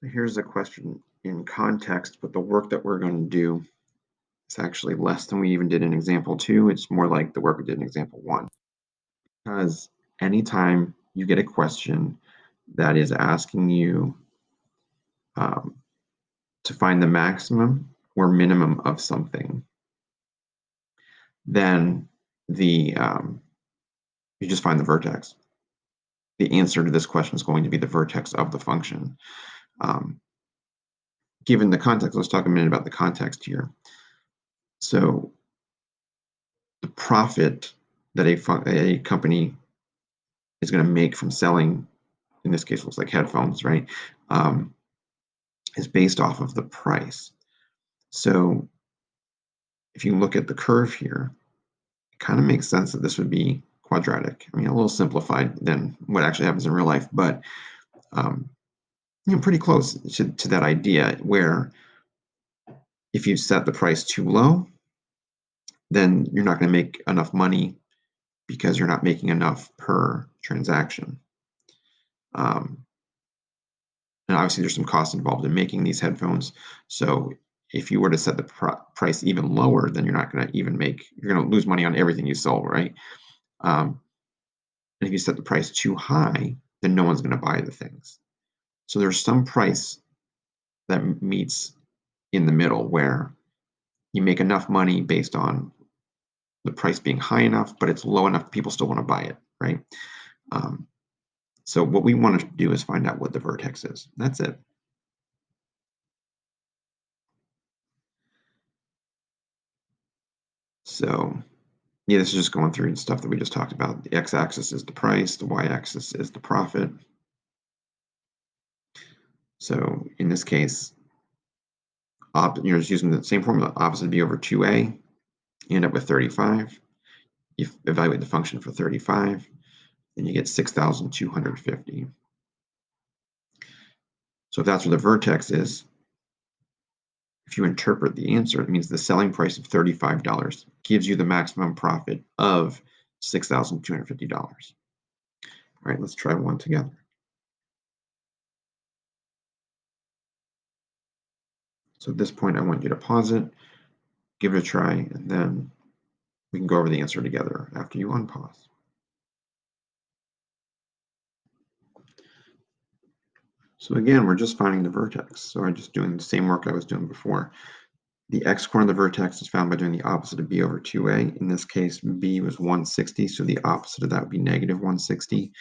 So here's a question in context, but the work that we're going to do is actually less than we even did in example 2. It's more like the work we did in example 1. Because anytime you get a question that is asking you um, to find the maximum or minimum of something, then you just find the vertex. The answer to this question is going to be the vertex of the function. Um, Given the context, let's talk a minute about the context here. So the profit that a company is going to make from selling, in this case, looks like headphones, right, is based off of the price. So if you look at the curve here, it kind of makes sense that this would be quadratic. I mean, a little simplified than what actually happens in real life, but pretty close to that idea where if you set the price too low, then you're not going to make enough money because you're not making enough per transaction. And obviously, there's some cost involved in making these headphones. So if you were to set the price even lower, then you're not going to you're going to lose money on everything you sold, right? And if you set the price too high, then no one's going to buy the things. So there's some price that meets in the middle where you make enough money based on the price being high enough, but it's low enough people still want to buy it, right? So what we want to do is find out what the vertex is. That's it. So yeah, this is just going through stuff that we just talked about. The x-axis is the price, the y-axis is the profit. So in this case, you're just using the same formula, opposite b over 2a, you end up with 35. You evaluate the function for 35, and you get 6,250. So if that's where the vertex is, if you interpret the answer, it means the selling price of $35 gives you the maximum profit of $6,250. All right, let's try one together. So at this point, I want you to pause it, give it a try, and then we can go over the answer together after you unpause. So again, we're just finding the vertex. So I'm just doing the same work I was doing before. The x-coordinate of the vertex is found by doing the opposite of b over 2a. In this case, b was 160, so the opposite of that would be negative 160.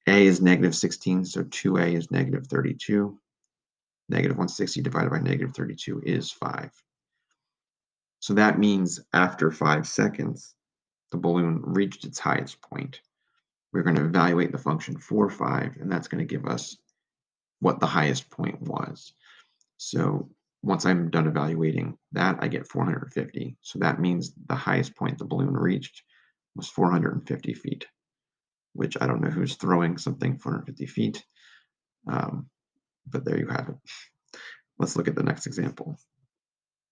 A is negative 16, so 2a is negative 32. Negative 160 divided by negative 32 is 5. So that means after 5 seconds, the balloon reached its highest point. We're going to evaluate the function for 5, and that's going to give us what the highest point was. So once I'm done evaluating that, I get 450. So that means the highest point the balloon reached was 450 feet, which I don't know who's throwing something 450 feet, but there you have it. Let's look at the next example.